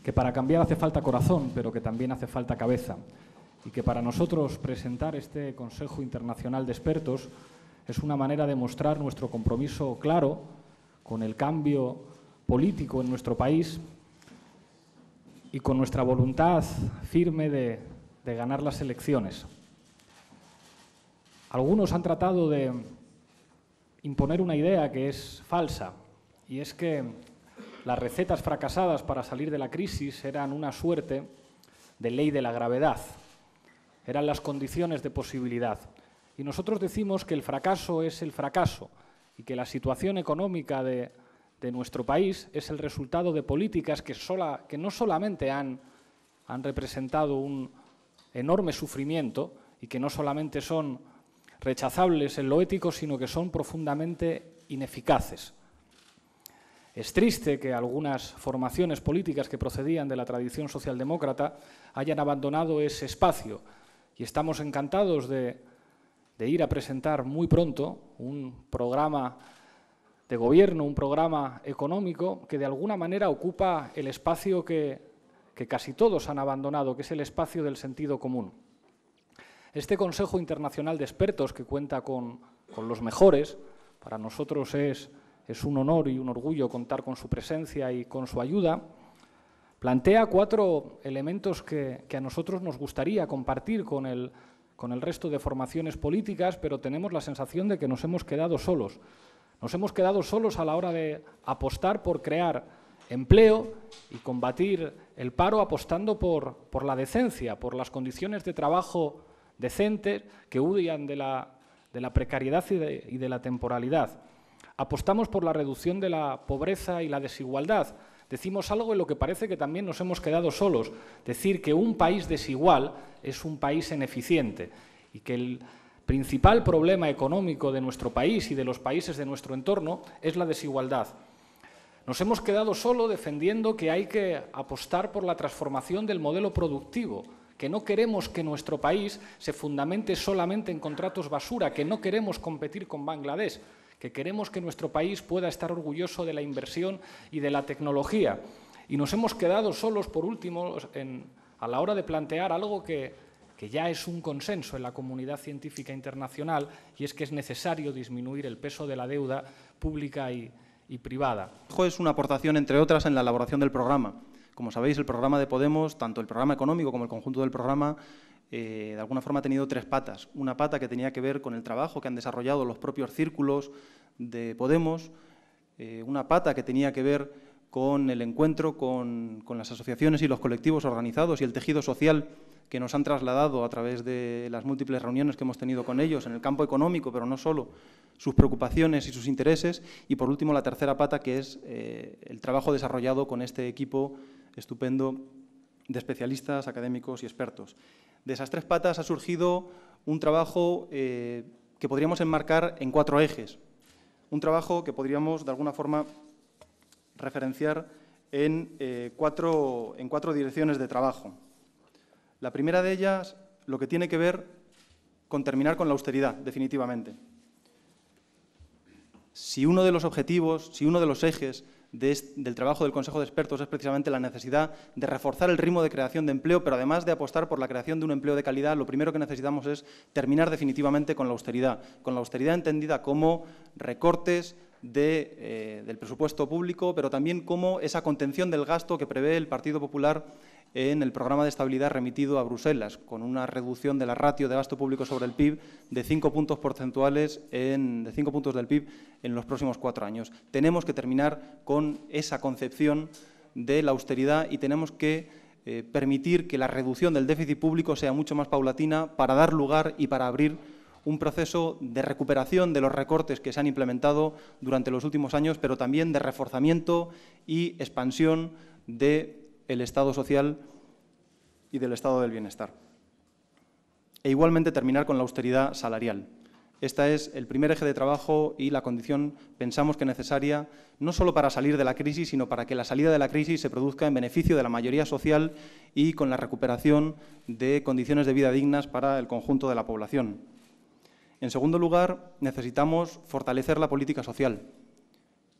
que para cambiar hace falta corazón, pero que también hace falta cabeza, y que para nosotros presentar este Consejo Internacional de Expertos es una manera de mostrar nuestro compromiso claro con el cambio político en nuestro país y con nuestra voluntad firme de ganar las elecciones. Algunos han tratado de imponer una idea que es falsa, y es que las recetas fracasadas para salir de la crisis eran una suerte de ley de la gravedad, eran las condiciones de posibilidad. Y nosotros decimos que el fracaso es el fracaso y que la situación económica de nuestro país es el resultado de políticas que no solamente han representado un enorme sufrimiento y que no solamente son rechazables en lo ético, sino que son profundamente ineficaces. Es triste que algunas formaciones políticas que procedían de la tradición socialdemócrata hayan abandonado ese espacio, y estamos encantados de ir a presentar muy pronto un programa de gobierno, un programa económico que de alguna manera ocupa el espacio que casi todos han abandonado, que es el espacio del sentido común. Este Consejo Internacional de Expertos, que cuenta con los mejores, para nosotros es un honor y un orgullo contar con su presencia y con su ayuda, plantea 4 elementos que a nosotros nos gustaría compartir con el resto de formaciones políticas, pero tenemos la sensación de que nos hemos quedado solos. Nos hemos quedado solos a la hora de apostar por crear empleo y combatir el paro apostando por la decencia, por las condiciones de trabajo decentes que huyan de la precariedad y de la temporalidad. Apostamos por la reducción de la pobreza y la desigualdad. Decimos algo en lo que parece que también nos hemos quedado solos, decir que un país desigual es un país ineficiente y que el principal problema económico de nuestro país y de los países de nuestro entorno es la desigualdad. Nos hemos quedado solo defendiendo que hay que apostar por la transformación del modelo productivo, que no queremos que nuestro país se fundamente solamente en contratos basura, que no queremos competir con Bangladesh, que queremos que nuestro país pueda estar orgulloso de la inversión y de la tecnología. Y nos hemos quedado solos, por último, a la hora de plantear algo que ya es un consenso en la comunidad científica internacional, y es que es necesario disminuir el peso de la deuda pública y privada. Es una aportación, entre otras, en la elaboración del programa. Como sabéis, el programa de Podemos, tanto el programa económico como el conjunto del programa, de alguna forma ha tenido 3 patas. Una pata que tenía que ver con el trabajo que han desarrollado los propios círculos de Podemos, una pata que tenía que ver con el encuentro con las asociaciones y los colectivos organizados y el tejido social que nos han trasladado a través de las múltiples reuniones que hemos tenido con ellos en el campo económico, pero no solo, sus preocupaciones y sus intereses. Y, por último, la tercera pata, que es el trabajo desarrollado con este equipo estupendo de especialistas, académicos y expertos. De esas 3 patas ha surgido un trabajo que podríamos enmarcar en 4 ejes. Un trabajo que podríamos, de alguna forma, referenciar en 4 direcciones de trabajo. La primera de ellas, lo que tiene que ver con terminar con la austeridad, definitivamente. Si uno de los objetivos, si uno de los ejes del trabajo del Consejo de Expertos es precisamente la necesidad de reforzar el ritmo de creación de empleo, pero además de apostar por la creación de un empleo de calidad, lo primero que necesitamos es terminar definitivamente con la austeridad entendida como recortes del presupuesto público, pero también como esa contención del gasto que prevé el Partido Popular en el programa de estabilidad remitido a Bruselas, con una reducción de la ratio de gasto público sobre el PIB de 5 puntos porcentuales, de 5 puntos del PIB en los próximos 4 años. Tenemos que terminar con esa concepción de la austeridad y tenemos que permitir que la reducción del déficit público sea mucho más paulatina para dar lugar y para abrir un proceso de recuperación de los recortes que se han implementado durante los últimos años, pero también de reforzamiento y expansión del Estado social y del Estado del bienestar. E igualmente terminar con la austeridad salarial. Este es el primer eje de trabajo y la condición, pensamos, que necesaria no solo para salir de la crisis, sino para que la salida de la crisis se produzca en beneficio de la mayoría social y con la recuperación de condiciones de vida dignas para el conjunto de la población. En segundo lugar, necesitamos fortalecer la política social.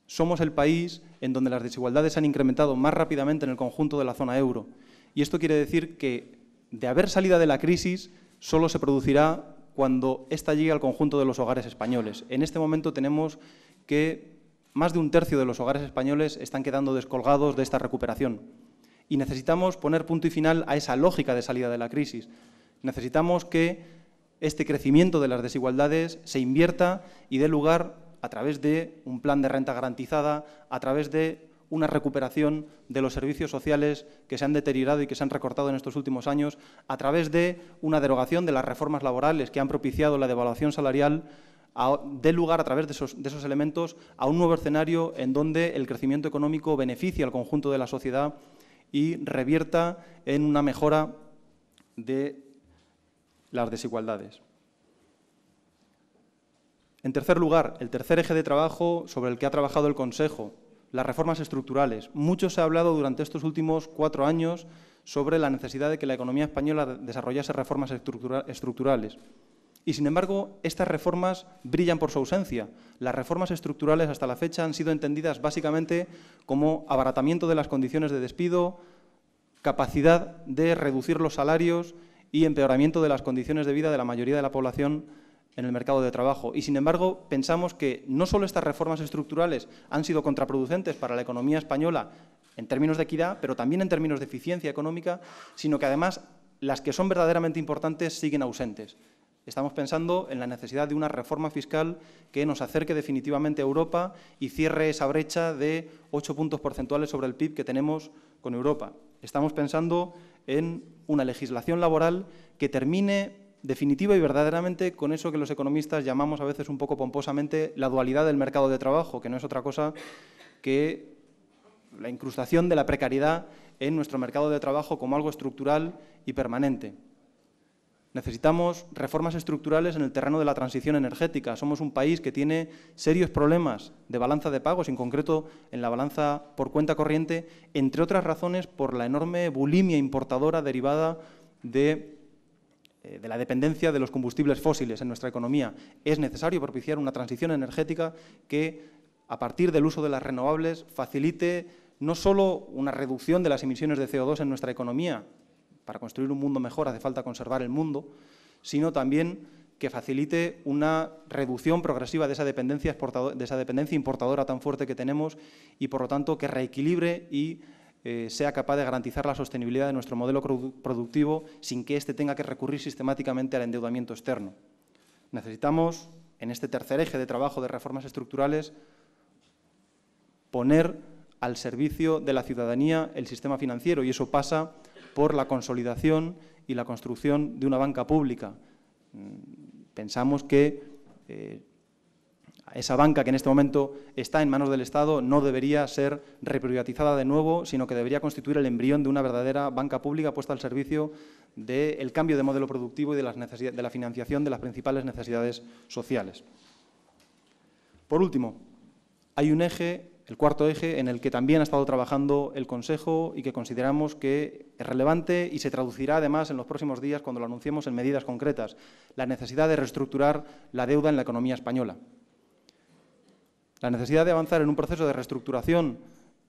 somos el país en donde las desigualdades se han incrementado más rápidamente en el conjunto de la zona euro. Y esto quiere decir que, de haber salida de la crisis, solo se producirá cuando ésta llegue al conjunto de los hogares españoles. En este momento tenemos que más de un tercio de los hogares españoles están quedando descolgados de esta recuperación. Y necesitamos poner punto y final a esa lógica de salida de la crisis. Necesitamos que este crecimiento de las desigualdades se invierta y dé lugar, a través de un plan de renta garantizada, a través de una recuperación de los servicios sociales que se han deteriorado y que se han recortado en estos últimos años, a través de una derogación de las reformas laborales que han propiciado la devaluación salarial, dé lugar, a través de esos elementos, a un nuevo escenario en donde el crecimiento económico beneficie al conjunto de la sociedad y revierta en una mejora de las desigualdades. En tercer lugar, el tercer eje de trabajo sobre el que ha trabajado el Consejo, las reformas estructurales. Mucho se ha hablado durante estos últimos 4 años sobre la necesidad de que la economía española desarrollase reformas estructurales. Y, sin embargo, estas reformas brillan por su ausencia. Las reformas estructurales hasta la fecha han sido entendidas básicamente como abaratamiento de las condiciones de despido, capacidad de reducir los salarios y empeoramiento de las condiciones de vida de la mayoría de la población en el mercado de trabajo. Y, sin embargo, pensamos que no solo estas reformas estructurales han sido contraproducentes para la economía española en términos de equidad, pero también en términos de eficiencia económica, sino que, además, las que son verdaderamente importantes siguen ausentes. Estamos pensando en la necesidad de una reforma fiscal que nos acerque definitivamente a Europa y cierre esa brecha de 8 puntos porcentuales sobre el PIB que tenemos con Europa. Estamos pensando en una legislación laboral que termine definitiva y verdaderamente con eso que los economistas llamamos a veces un poco pomposamente la dualidad del mercado de trabajo, que no es otra cosa que la incrustación de la precariedad en nuestro mercado de trabajo como algo estructural y permanente. Necesitamos reformas estructurales en el terreno de la transición energética. Somos un país que tiene serios problemas de balanza de pagos, en concreto en la balanza por cuenta corriente, entre otras razones por la enorme bulimia importadora derivada de la dependencia de los combustibles fósiles en nuestra economía. Es necesario propiciar una transición energética que, a partir del uso de las renovables, facilite no solo una reducción de las emisiones de CO2 en nuestra economía. Para construir un mundo mejor hace falta conservar el mundo, sino también que facilite una reducción progresiva de esa dependencia importadora tan fuerte que tenemos y, por lo tanto, que reequilibre y sea capaz de garantizar la sostenibilidad de nuestro modelo productivo sin que éste tenga que recurrir sistemáticamente al endeudamiento externo. Necesitamos, en este tercer eje de trabajo de reformas estructurales, poner al servicio de la ciudadanía el sistema financiero, y eso pasa por la consolidación y la construcción de una banca pública. Pensamos que esa banca que en este momento está en manos del Estado no debería ser reprivatizada de nuevo, sino que debería constituir el embrión de una verdadera banca pública puesta al servicio del cambio de modelo productivo y de la financiación de las principales necesidades sociales. Por último, hay un eje, el cuarto eje, en el que también ha estado trabajando el Consejo y que consideramos que es relevante y se traducirá además en los próximos días, cuando lo anunciemos, en medidas concretas: la necesidad de reestructurar la deuda en la economía española. La necesidad de avanzar en un proceso de reestructuración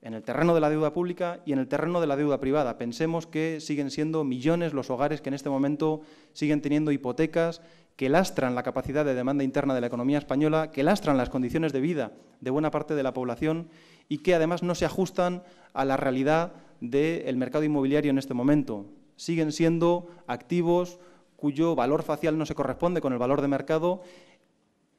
en el terreno de la deuda pública y en el terreno de la deuda privada. Pensemos que siguen siendo millones los hogares que en este momento siguen teniendo hipotecas que lastran la capacidad de demanda interna de la economía española, que lastran las condiciones de vida de buena parte de la población y que además no se ajustan a la realidad del mercado inmobiliario en este momento. Siguen siendo activos cuyo valor facial no se corresponde con el valor de mercado.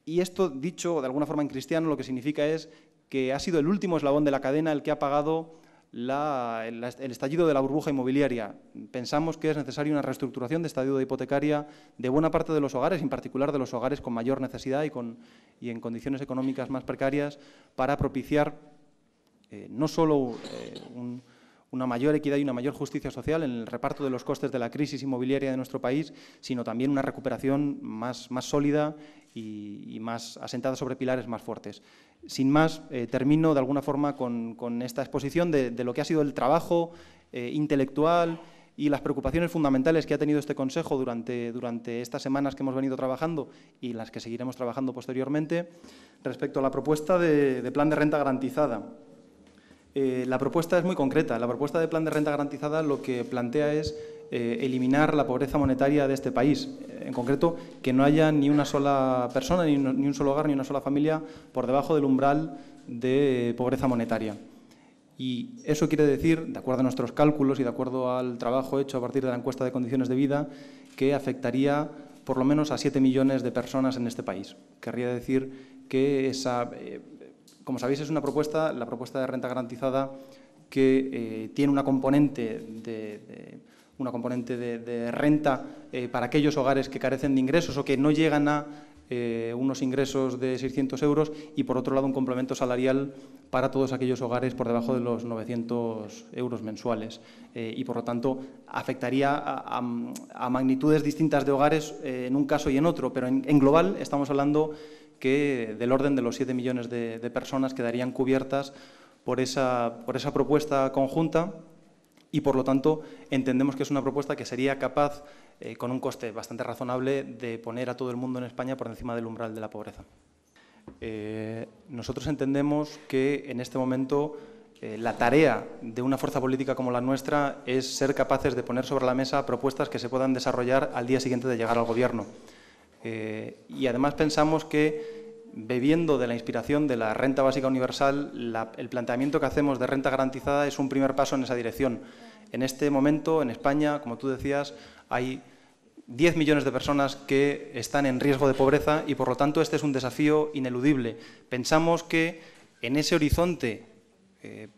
Y esto, dicho de alguna forma en cristiano, lo que significa es que ha sido el último eslabón de la cadena el que ha pagado el estallido de la burbuja inmobiliaria. Pensamos que es necesaria una reestructuración de esta deuda hipotecaria de buena parte de los hogares, en particular de los hogares con mayor necesidad y en condiciones económicas más precarias, para propiciar no solo una mayor equidad y una mayor justicia social en el reparto de los costes de la crisis inmobiliaria de nuestro país, sino también una recuperación más sólida y más asentada sobre pilares más fuertes. Sin más, termino de alguna forma con esta exposición de lo que ha sido el trabajo intelectual y las preocupaciones fundamentales que ha tenido este Consejo durante estas semanas que hemos venido trabajando y las que seguiremos trabajando posteriormente respecto a la propuesta de plan de renta garantizada. La propuesta es muy concreta. La propuesta de plan de renta garantizada lo que plantea es eliminar la pobreza monetaria de este país. En concreto, que no haya ni una sola persona, ni un solo hogar, ni una sola familia por debajo del umbral de pobreza monetaria. Y eso quiere decir, de acuerdo a nuestros cálculos y de acuerdo al trabajo hecho a partir de la encuesta de condiciones de vida, que afectaría por lo menos a 7 millones de personas en este país. Querría decir que como sabéis, es una propuesta, la propuesta de renta garantizada, que tiene una componente de renta para aquellos hogares que carecen de ingresos o que no llegan a unos ingresos de 600 euros y, por otro lado, un complemento salarial para todos aquellos hogares por debajo de los 900 euros mensuales. Y, por lo tanto, afectaría a magnitudes distintas de hogares en un caso y en otro, pero en global estamos hablando que del orden de los 7 millones de personas quedarían cubiertas por esa propuesta conjunta y, por lo tanto, entendemos que es una propuesta que sería capaz, con un coste bastante razonable, de poner a todo el mundo en España por encima del umbral de la pobreza. Nosotros entendemos que en este momento la tarea de una fuerza política como la nuestra es ser capaces de poner sobre la mesa propuestas que se puedan desarrollar al día siguiente de llegar al Gobierno. Y además pensamos que, bebiendo de la inspiración de la renta básica universal, el planteamiento que hacemos de renta garantizada es un primer paso en esa dirección. En este momento, en España, como tú decías, hay 10 millones de personas que están en riesgo de pobreza y, por lo tanto, este es un desafío ineludible. Pensamos que en ese horizonte,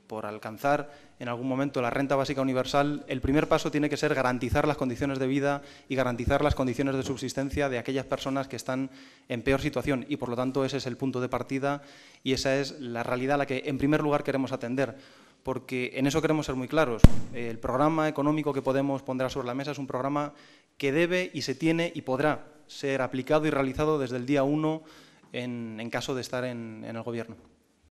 por alcanzar en algún momento la renta básica universal, el primer paso tiene que ser garantizar las condiciones de vida y garantizar las condiciones de subsistencia de aquellas personas que están en peor situación y, por lo tanto, ese es el punto de partida y esa es la realidad a la que, en primer lugar, queremos atender, porque en eso queremos ser muy claros. El programa económico que Podemos pondrá sobre la mesa es un programa que debe y se tiene y podrá ser aplicado y realizado desde el día 1 en caso de estar en el Gobierno.